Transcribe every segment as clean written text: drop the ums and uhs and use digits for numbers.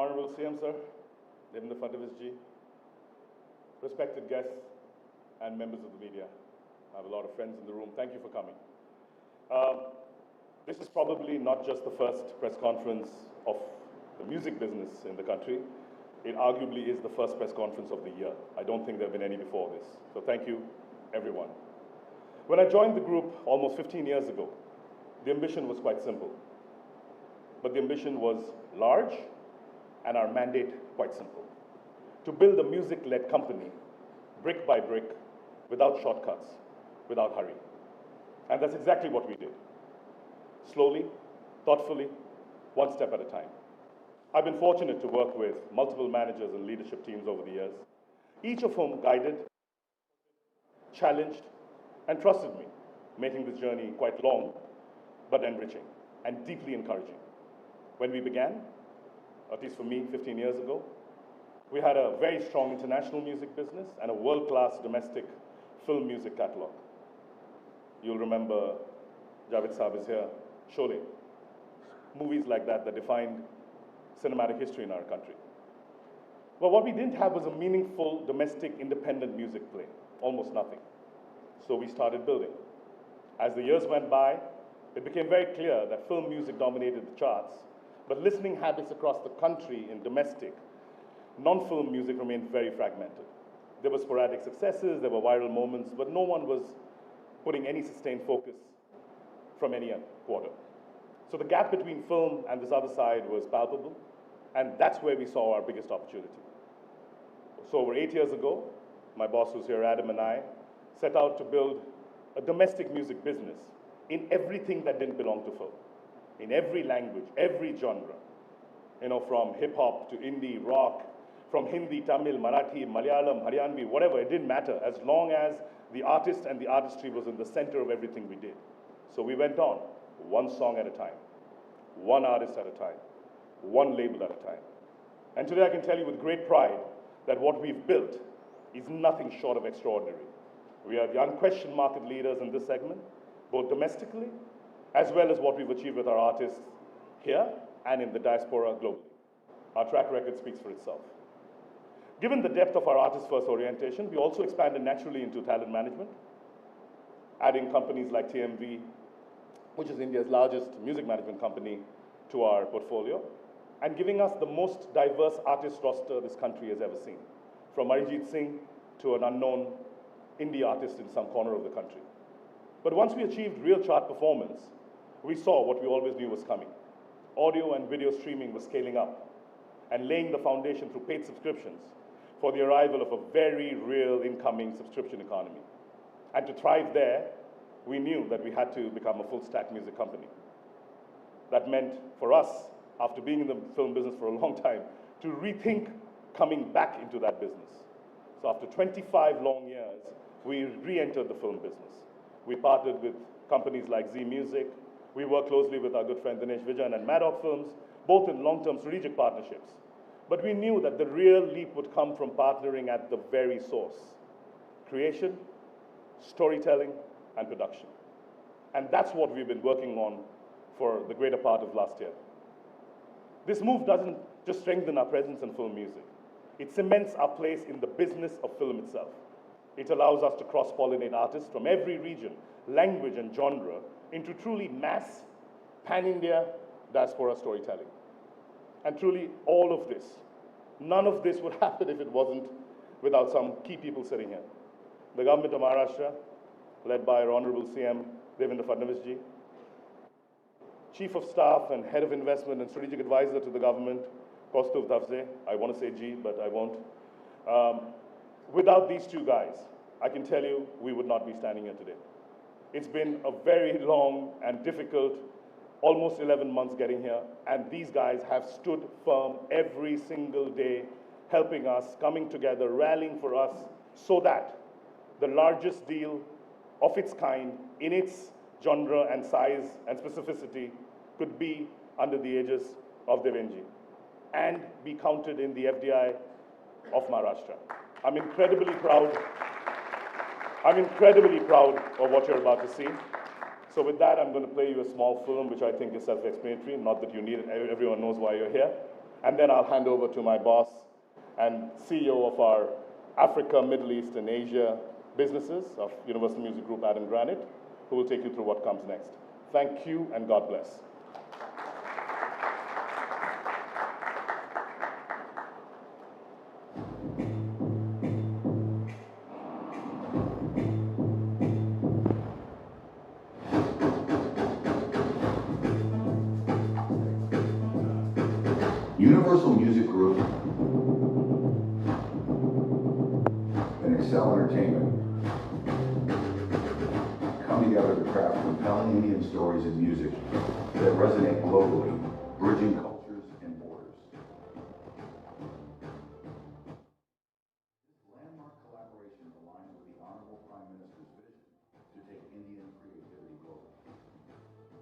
Honorable CM Sir, Devendra Fadnavis ji, respected guests and members of the media. I have a lot of friends in the room. Thank you for coming. This is probably not just the first press conference of the music business in the country. It arguably is the first press conference of the year. I don't think there have been any before this. So thank you, everyone. When I joined the group almost 15 years ago, the ambition was quite simple. But the ambition was large and our mandate quite simple. To build a music-led company, brick by brick, without shortcuts, without hurry. And that's exactly what we did. Slowly, thoughtfully, one step at a time. I've been fortunate to work with multiple managers and leadership teams over the years, each of whom guided, challenged, and trusted me, making this journey quite long, but enriching and deeply encouraging. When we began, at least for me 15 years ago, we had a very strong international music business and a world-class domestic film music catalog. You'll remember Javed Saab is here, Sholay. Movies like that that defined cinematic history in our country. Well, what we didn't have was a meaningful domestic independent music play, almost nothing. So we started building. As the years went by, it became very clear that film music dominated the charts, but listening habits across the country in domestic, non-film music remained very fragmented. There were sporadic successes, there were viral moments, but no one was putting any sustained focus from any quarter. So the gap between film and this other side was palpable, and that's where we saw our biggest opportunity. So over 8 years ago, my boss who's here, Adam, and I set out to build a domestic music business in everything that didn't belong to film, in every language, every genre, from hip hop to indie, rock, from Hindi, Tamil, Marathi, Malayalam, Haryanvi, whatever, it didn't matter, as long as the artist and the artistry was in the center of everything we did. So we went on, one song at a time, one artist at a time, one label at a time. And today I can tell you with great pride that what we've built is nothing short of extraordinary. We are the unquestioned market leaders in this segment, both domestically, as well as what we've achieved with our artists here and in the diaspora globally. Our track record speaks for itself. Given the depth of our artist-first orientation, we also expanded naturally into talent management, adding companies like TMV, which is India's largest music management company, to our portfolio, and giving us the most diverse artist roster this country has ever seen, from Arijit Singh to an unknown indie artist in some corner of the country. But once we achieved real chart performance, we saw what we always knew was coming. Audio and video streaming was scaling up and laying the foundation through paid subscriptions for the arrival of a very real incoming subscription economy. And to thrive there, we knew that we had to become a full-stack music company. That meant for us, after being in the film business for a long time, to rethink coming back into that business. So after 25 long years, we re-entered the film business. We partnered with companies like Z Music. We worked closely with our good friend Dinesh Vijan and Maddox Films, both in long-term strategic partnerships. But we knew that the real leap would come from partnering at the very source: creation, storytelling, and production. And that's what we've been working on for the greater part of last year. This move doesn't just strengthen our presence in film music. It cements our place in the business of film itself. It allows us to cross-pollinate artists from every region, language, and genre into truly mass, pan-India diaspora storytelling. And truly, all of this, none of this would happen if it wasn't without some key people sitting here. The government of Maharashtra, led by our Honorable CM Devendra Fadnavis ji, Chief of Staff and Head of Investment and Strategic Advisor to the government, Kaustuv Davze. I want to say G, but I won't. Without these two guys, I can tell you we would not be standing here today. It's been a very long and difficult, almost 11 months getting here, and these guys have stood firm every single day, helping us, coming together, rallying for us, so that the largest deal of its kind, in its genre and size and specificity, could be under the aegis of Devendra and be counted in the FDI of Maharashtra. I'm incredibly proud of what you're about to see. So with that, I'm going to play you a small film, which I think is self-explanatory, not that you need it, everyone knows why you're here. And then I'll hand over to my boss and CEO of our Africa, Middle East, and Asia businesses of Universal Music Group, Adam Granite, who will take you through what comes next. Thank you, and God bless. Universal Music Group and Excel Entertainment come together to craft compelling Indian stories and music that resonate globally, bridging cultures and borders. This landmark collaboration aligns with the Honorable Prime Minister's vision to take Indian creativity global.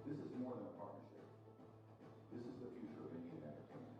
This is more than a partnership. This is the future of Indian entertainment.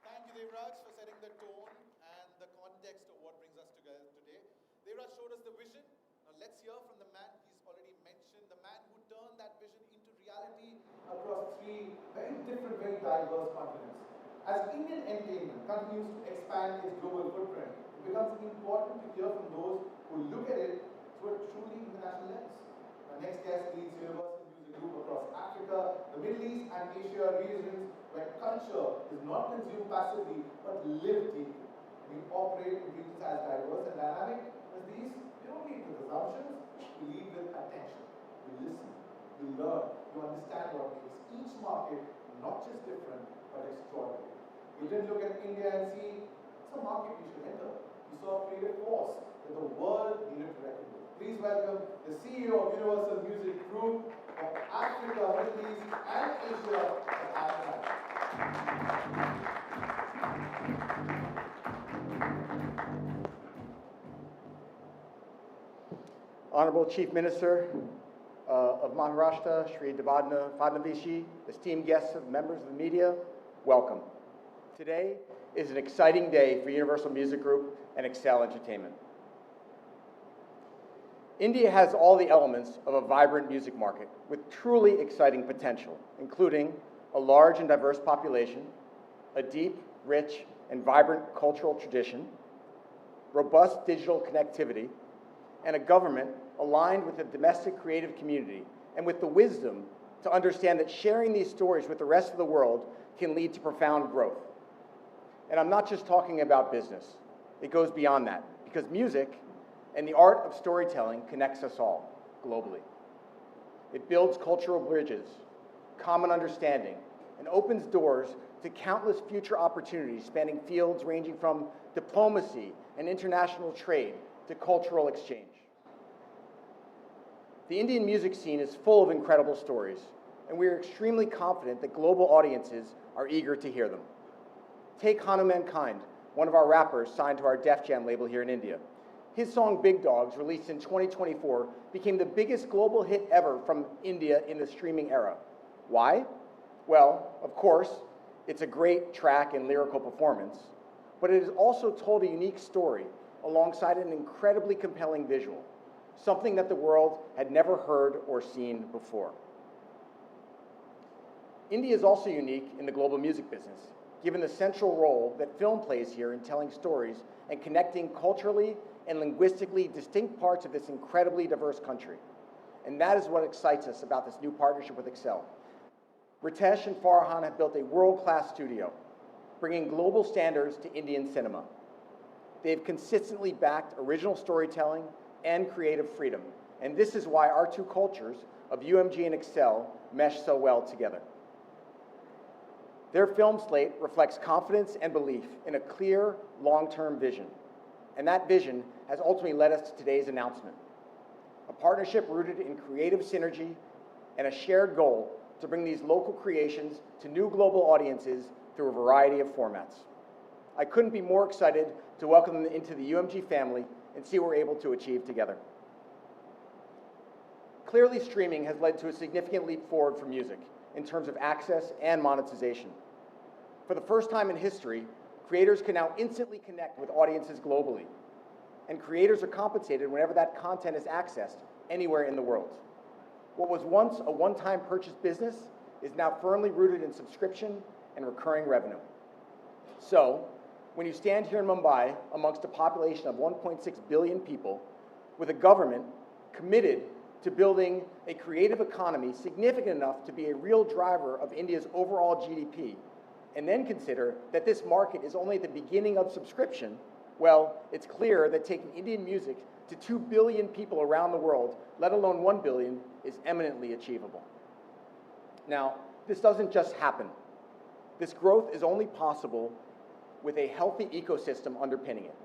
Thank you, Devraj, for setting the tone and the context of what brings us together today. Devraj showed us the vision. Now let's hear from the man he's already mentioned, the man who turned that vision into reality across three very different, very diverse continents. As Indian entertainment continues to expand its global footprint, it becomes important to hear from those who look at it through a truly international lens. Our next guest leads Universal Music Group across Africa, the Middle East, and Asia regions, where culture is not consumed passively but lived deeply. We operate in regions as diverse and dynamic as these. We don't lead with assumptions, we lead with attention. We listen, we learn, we understand what makes each market not just different but extraordinary. We didn't look at India and see it's a market we should enter. We saw a creative force that the world needed to reckon with. Please welcome the CEO of Universal Music Group of Africa, Middle East, and Asia, Adam Granite. Honorable Chief Minister of Maharashtra, Shri Devendra Fadnavis, esteemed guests and members of the media, welcome. Today is an exciting day for Universal Music Group and Excel Entertainment. India has all the elements of a vibrant music market with truly exciting potential, including a large and diverse population, a deep, rich, and vibrant cultural tradition, robust digital connectivity, and a government aligned with the domestic creative community and with the wisdom to understand that sharing these stories with the rest of the world can lead to profound growth. And I'm not just talking about business. It goes beyond that, because music and the art of storytelling connects us all globally. It builds cultural bridges, common understanding, and opens doors to countless future opportunities spanning fields ranging from diplomacy and international trade to cultural exchange. The Indian music scene is full of incredible stories, and we are extremely confident that global audiences are eager to hear them. Take Hanuman Kind, one of our rappers signed to our Def Jam label here in India. His song Big Dogs, released in 2024, became the biggest global hit ever from India in the streaming era. Why? Well, of course, it's a great track and lyrical performance, but it has also told a unique story alongside an incredibly compelling visual, something that the world had never heard or seen before. India is also unique in the global music business, given the central role that film plays here in telling stories and connecting culturally and linguistically distinct parts of this incredibly diverse country. And that is what excites us about this new partnership with Excel. Ritesh and Farhan have built a world-class studio, bringing global standards to Indian cinema. They've consistently backed original storytelling and creative freedom, and this is why our two cultures of UMG and Excel mesh so well together. Their film slate reflects confidence and belief in a clear, long-term vision, and that vision has ultimately led us to today's announcement, a partnership rooted in creative synergy and a shared goal to bring these local creations to new global audiences through a variety of formats. I couldn't be more excited to welcome them into the UMG family and see what we're able to achieve together. Clearly, streaming has led to a significant leap forward for music, in terms of access and monetization. For the first time in history, creators can now instantly connect with audiences globally, and creators are compensated whenever that content is accessed anywhere in the world. What was once a one-time purchase business is now firmly rooted in subscription and recurring revenue. So, when you stand here in Mumbai amongst a population of 1.6 billion people, with a government committed to building a creative economy significant enough to be a real driver of India's overall GDP, and then consider that this market is only at the beginning of subscription, well, it's clear that taking Indian music to 2 billion people around the world, let alone 1 billion, is eminently achievable. Now, this doesn't just happen. This growth is only possible with a healthy ecosystem underpinning it.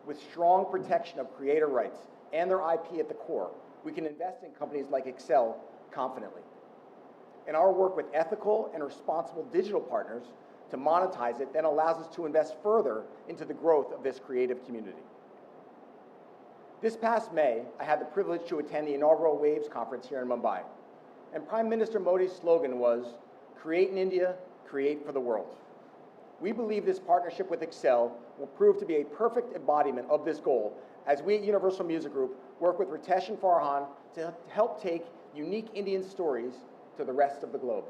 With strong protection of creator rights and their IP at the core, we can invest in companies like Excel confidently. And our work with ethical and responsible digital partners to monetize it then allows us to invest further into the growth of this creative community. This past May, I had the privilege to attend the inaugural Waves conference here in Mumbai. And Prime Minister Modi's slogan was, "Create in India, create for the world." We believe this partnership with Excel will prove to be a perfect embodiment of this goal as we at Universal Music Group work with Ritesh and Farhan to help take unique Indian stories to the rest of the globe.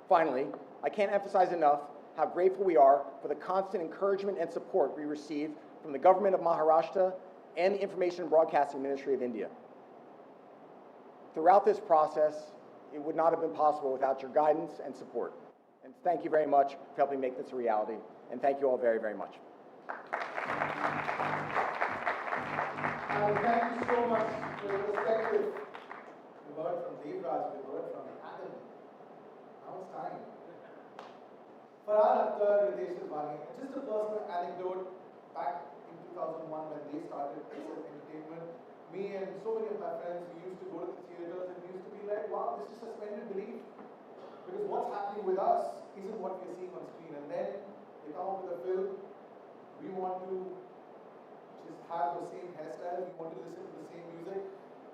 Finally, I can't emphasize enough how grateful we are for the constant encouragement and support we receive from the government of Maharashtra and the Information and Broadcasting Ministry of India. Throughout this process, it would not have been possible without your guidance and support. And thank you very much for helping make this a reality. And thank you all very, very much. Thank you so much for your perspective. We heard from Devraj, we heard from Adam. Now it's time. Farhan Akhtar, Ritesh Silvani, just a personal anecdote. Back in 2001 when they started Excel Entertainment, me and so many of my friends, we used to go to the theaters and we used to be like, wow, this is suspended belief. Because what's happening with us isn't what we're seeing on screen. And then they come up with a film, we want to just have the same hairstyle, we want to listen to the same music.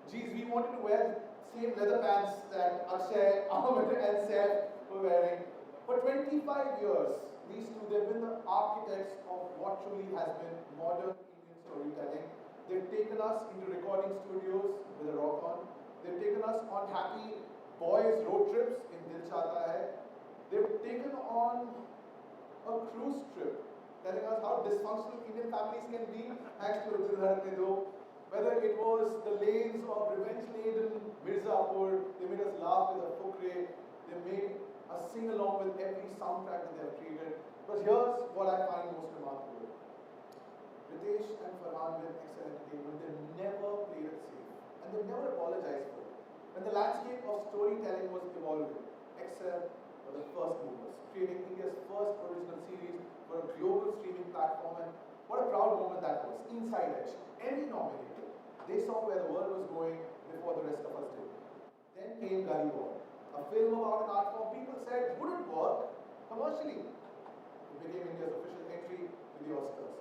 Geez, we wanted to wear the same leather pants that Akshay, Ahmed and Saif were wearing. For 25 years, these two, they've been the architects of what truly has been modern Indian storytelling. They've taken us into recording studios with a rock on. They've taken us on happy boys' road trips in Dil Chahta Hai. They've taken on a cruise trip, telling us how dysfunctional Indian families can be, thanks to Dil Dhadakne Do. Whether it was the lanes of revenge-laden Mirzapur, they made us laugh with a fukre, they made us sing along with every soundtrack that they have created. But here's what I find most remarkable. Ritesh and Farhan with Excel Entertainment, they never played it safe. And they never apologized for it. When the landscape of storytelling was evolving, Excel were the first movers, creating India's first original series for a global streaming platform. And what a proud moment that was. Inside Edge, Emmy nominated. They saw where the world was going before the rest of us did. Then came Gully Boy, a film about an art form people said wouldn't work commercially. It became India's official entry to the Oscars.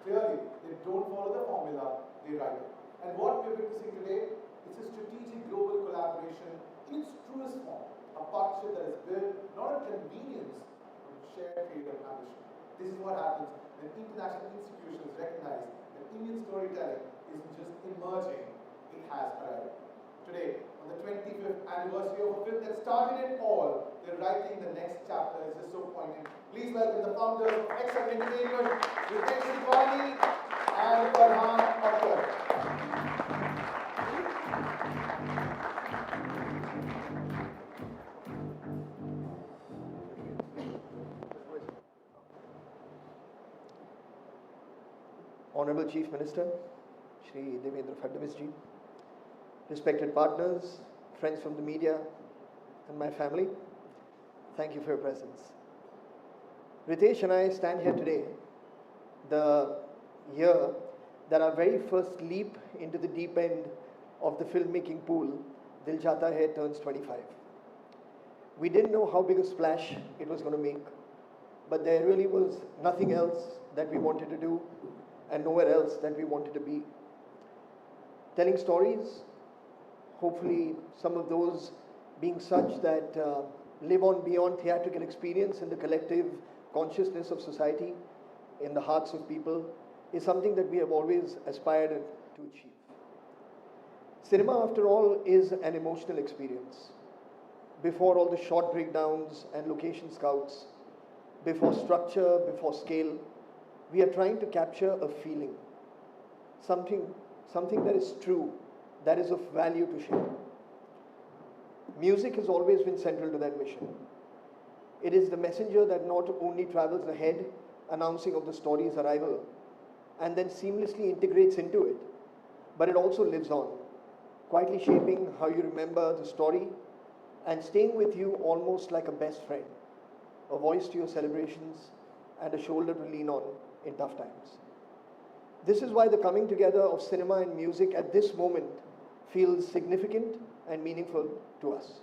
Clearly, they don't follow the formula, they write it. And what we're witnessing today is a strategic global collaboration in its truest form. A partnership that is built not on convenience, but shared creative ambition. This is what happens when international institutions recognize that Indian storytelling isn't just emerging, it has arrived. Today, on the 25th anniversary of a film that started it all, they're writing the next chapter. It's just so poignant. Please welcome the founders of Excel Entertainment, Ritesh Silvani and Farhan Akhtar. Honorable Chief Minister, Shri Devendra Fadnavis ji, respected partners, friends from the media, and my family, thank you for your presence. Ritesh and I stand here today, the year that our very first leap into the deep end of the filmmaking pool, Dil Chahta Hai, turns 25. We didn't know how big a splash it was going to make, but there really was nothing else that we wanted to do and nowhere else that we wanted to be. Telling stories, hopefully some of those being such that live on beyond theatrical experience in the collective consciousness of society, in the hearts of people, is something that we have always aspired to achieve. Cinema, after all, is an emotional experience. Before all the shot breakdowns and location scouts, before structure, before scale, we are trying to capture a feeling, something that is true, that is of value to share. Music has always been central to that mission. It is the messenger that not only travels ahead, announcing of the story's arrival, and then seamlessly integrates into it, but it also lives on, quietly shaping how you remember the story and staying with you almost like a best friend, a voice to your celebrations and a shoulder to lean on in tough times. This is why the coming together of cinema and music at this moment feels significant and meaningful to us.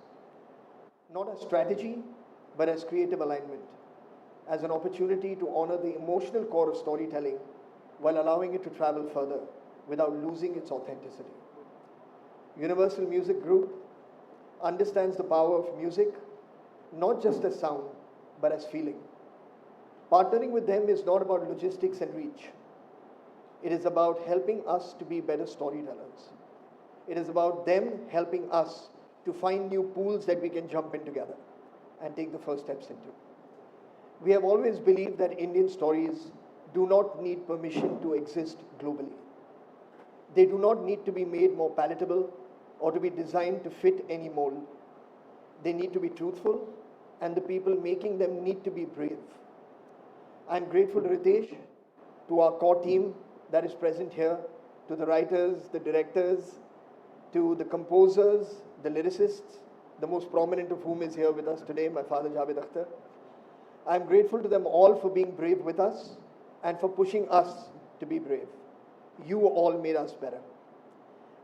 Not as strategy, but as creative alignment, as an opportunity to honor the emotional core of storytelling while allowing it to travel further without losing its authenticity. Universal Music Group understands the power of music, not just as sound, but as feeling. Partnering with them is not about logistics and reach. It is about helping us to be better storytellers. It is about them helping us to find new pools that we can jump in together and take the first steps into. We have always believed that Indian stories do not need permission to exist globally. They do not need to be made more palatable or to be designed to fit any mold. They need to be truthful, and the people making them need to be brave. I'm grateful to Ritesh, to our core team that is present here, to the writers, the directors, to the composers, the lyricists, the most prominent of whom is here with us today, my father Javed Akhtar. I'm grateful to them all for being brave with us and for pushing us to be brave. You all made us better.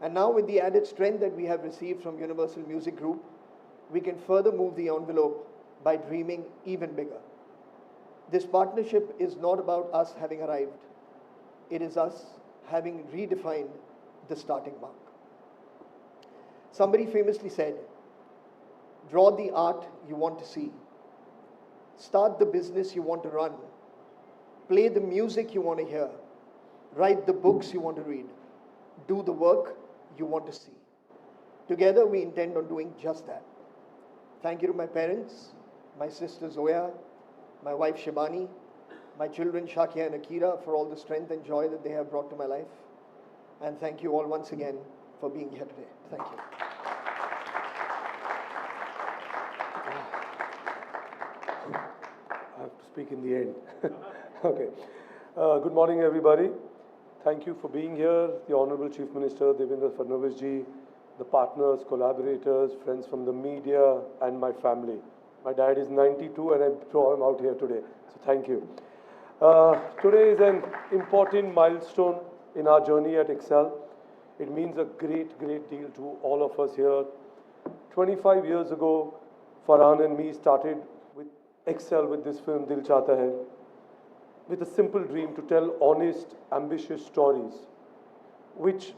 And now, with the added strength that we have received from Universal Music Group, we can further move the envelope by dreaming even bigger. This partnership is not about us having arrived. It is us having redefined the starting mark. Somebody famously said, draw the art you want to see. Start the business you want to run. Play the music you want to hear. Write the books you want to read. Do the work you want to see. Together, we intend on doing just that. Thank you to my parents, my sister Zoya, my wife Shibani, my children Shakia and Akira for all the strength and joy that they have brought to my life. And thank you all once again for being here today. Thank you. I have to speak in the end. Okay. Good morning, everybody. Thank you for being here. The Honorable Chief Minister, Devendra Fadnavis ji, the partners, collaborators, friends from the media, and my family. My dad is 92 and I brought him out here today. So thank you. Today is an important milestone in our journey at Excel. It means a great, great deal to all of us here. 25 years ago, Farhan and me started with Excel with this film, Dil Chahta Hai, with a simple dream to tell honest, ambitious stories, which,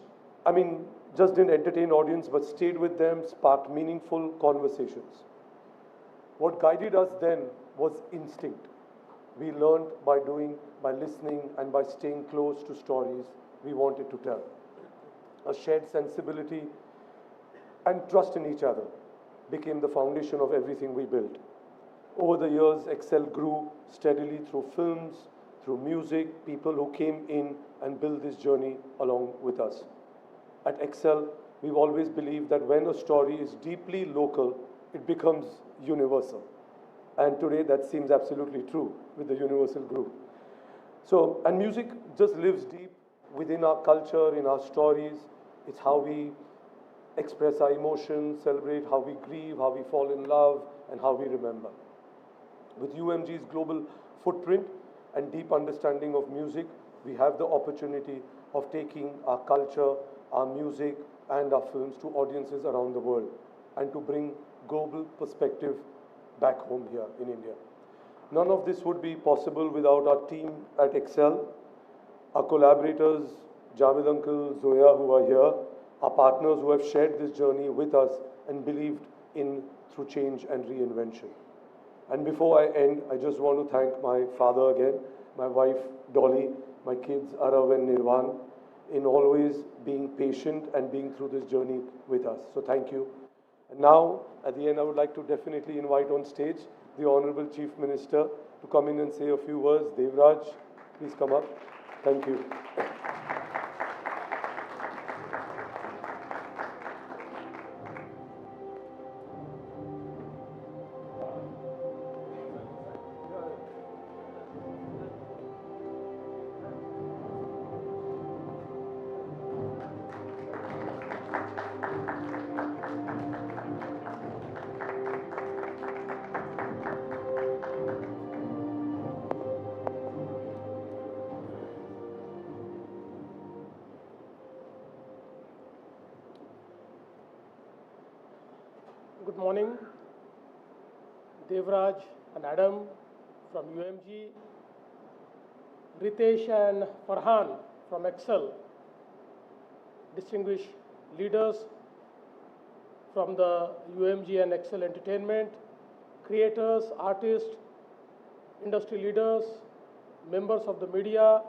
just didn't entertain audience, but stayed with them, sparked meaningful conversations. What guided us then was instinct. We learned by doing, by listening, and by staying close to stories we wanted to tell. A shared sensibility and trust in each other became the foundation of everything we built. Over the years, Excel grew steadily through films, through music, people who came in and built this journey along with us. At Excel, we've always believed that when a story is deeply local, it becomes universal. And today that seems absolutely true with the Universal Group. So, and music just lives deep within our culture, in our stories. It's how we express our emotions, celebrate how we grieve, how we fall in love, and how we remember. With UMG's global footprint and deep understanding of music, we have the opportunity of taking our culture, our music, and our films to audiences around the world, and to bring global perspective back home here in India. None of this would be possible without our team at Excel, our collaborators, Javed Uncle, Zoya, who are here, our partners who have shared this journey with us and believed in through change and reinvention. And before I end, I just want to thank my father again, my wife Dolly, my kids Arav and Nirvan, in always being patient and being through this journey with us. So thank you. And now, at the end, I would like to definitely invite on stage the Honorable Chief Minister to come in and say a few words. Devraj, please come up. Thank you. Good morning, Devraj and Adam from UMG, Ritesh and Farhan from Excel, distinguished leaders from the UMG and Excel Entertainment, creators, artists, industry leaders, members of the media,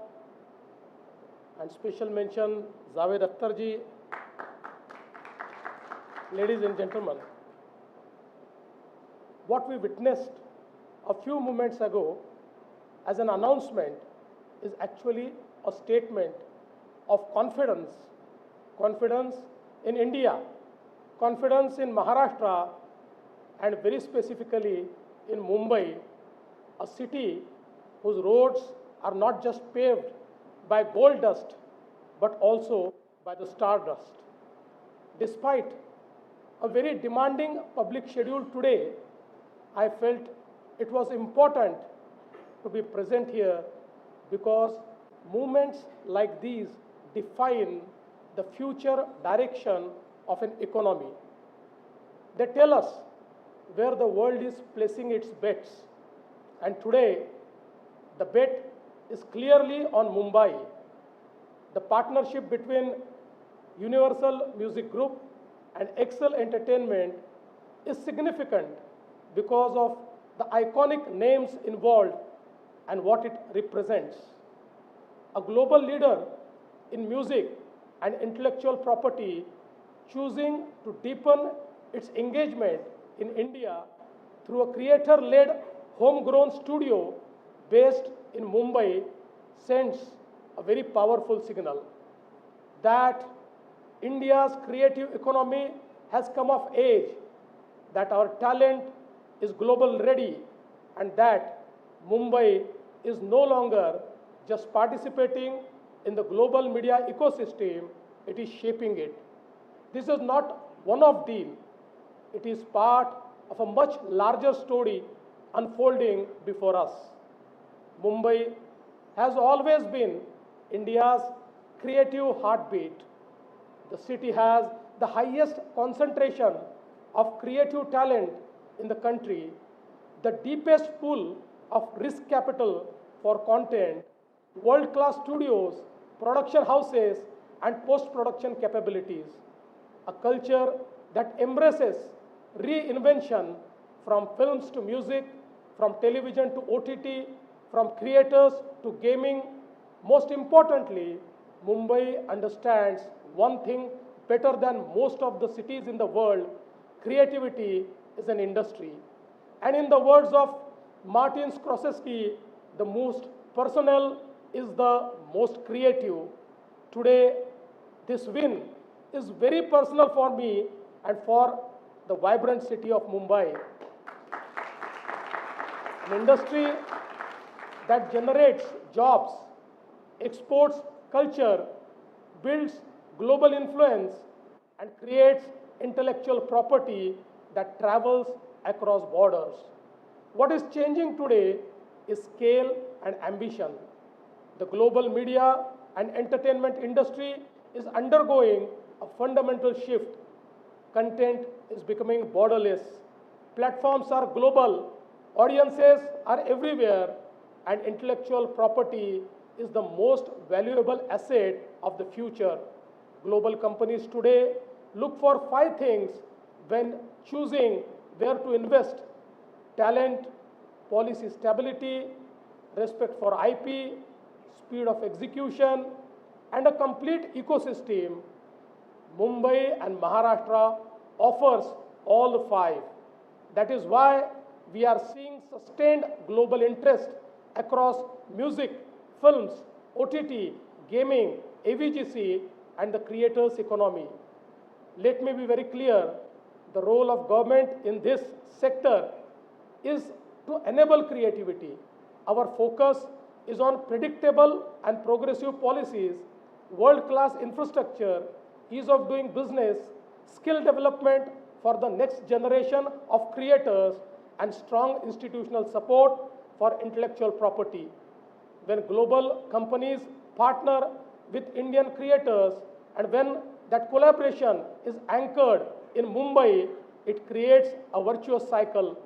and special mention Javed Akhtar ji. Ladies and gentlemen, what we witnessed a few moments ago as an announcement is actually a statement of confidence. Confidence in India, confidence in Maharashtra, and very specifically in Mumbai, a city whose roads are not just paved by gold dust, but also by the star dust. Despite a very demanding public schedule today, I felt it was important to be present here because movements like these define the future direction of an economy. They tell us where the world is placing its bets. And today, the bet is clearly on Mumbai. The partnership between Universal Music Group and Excel Entertainment is significant because of the iconic names involved and what it represents. A global leader in music and intellectual property choosing to deepen its engagement in India through a creator-led homegrown studio based in Mumbai sends a very powerful signal that India's creative economy has come of age, that our talent is global ready, and that Mumbai is no longer just participating in the global media ecosystem, it is shaping it. This is not one-off deal. It is part of a much larger story unfolding before us. Mumbai has always been India's creative heartbeat. The city has the highest concentration of creative talent in the country, the deepest pool of risk capital for content, world-class studios, production houses, and post-production capabilities, a culture that embraces reinvention from films to music, from television to OTT, from creators to gaming. Most importantly, Mumbai understands one thing better than most of the cities in the world: creativity is an industry. And in the words of Martin Scorsese, the most personal is the most creative. Today, this win is very personal for me and for the vibrant city of Mumbai. An industry that generates jobs, exports culture, builds global influence, and creates intellectual property that travels across borders. What is changing today is scale and ambition. The global media and entertainment industry is undergoing a fundamental shift. Content is becoming borderless. Platforms are global. Audiences are everywhere. And intellectual property is the most valuable asset of the future. Global companies today look for 5 things when choosing where to invest, talent, policy stability, respect for IP, speed of execution, and a complete ecosystem, Mumbai and Maharashtra offers all the five. That is why we are seeing sustained global interest across music, films, OTT, gaming, AVGC, and the creators' economy. Let me be very clear, the role of government in this sector is to enable creativity. Our focus is on predictable and progressive policies, world-class infrastructure, ease of doing business, skill development for the next generation of creators, and strong institutional support for intellectual property. When global companies partner with Indian creators and when that collaboration is anchored in Mumbai, it creates a virtuous cycle.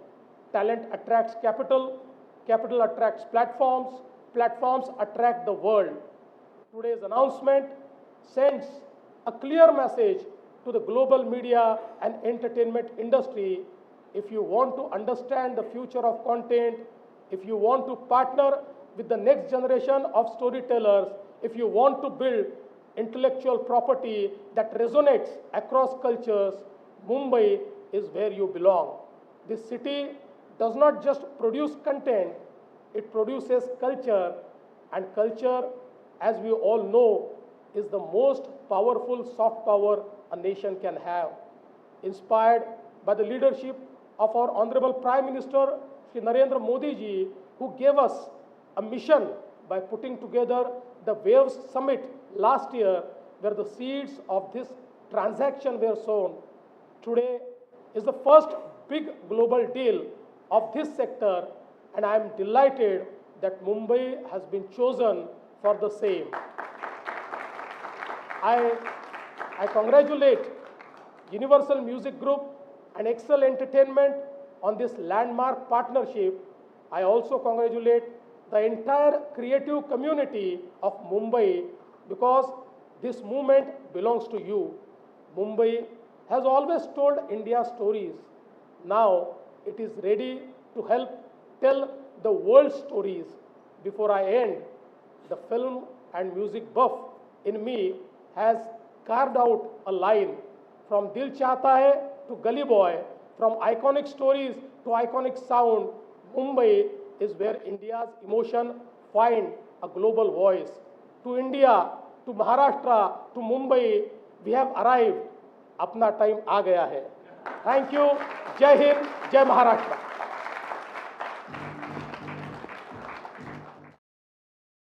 Talent attracts capital, capital attracts platforms, platforms attract the world. Today's announcement sends a clear message to the global media and entertainment industry. If you want to understand the future of content, if you want to partner with the next generation of storytellers, if you want to build intellectual property that resonates across cultures, Mumbai is where you belong. This city does not just produce content, it produces culture, and culture, as we all know, is the most powerful soft power a nation can have. Inspired by the leadership of our Honorable Prime Minister, Shri Narendra Modi ji, who gave us a mission by putting together the Waves Summit last year, where the seeds of this transaction were sown. Today is the first big global deal of this sector, and I am delighted that Mumbai has been chosen for the same. I congratulate Universal Music Group and Excel Entertainment on this landmark partnership. I also congratulate the entire creative community of Mumbai because this movement belongs to you. Mumbai has always told India's stories. Now it is ready to help tell the world's stories. Before I end, the film and music buff in me has carved out a line from Dil Chahta Hai to Gully Boy, from iconic stories to iconic sound. Mumbai is where India's emotion find a global voice. To India, to Maharashtra, to Mumbai, we have arrived. Apna time aa gaya hai. Thank you. Jai Hind, Jai Maharashtra.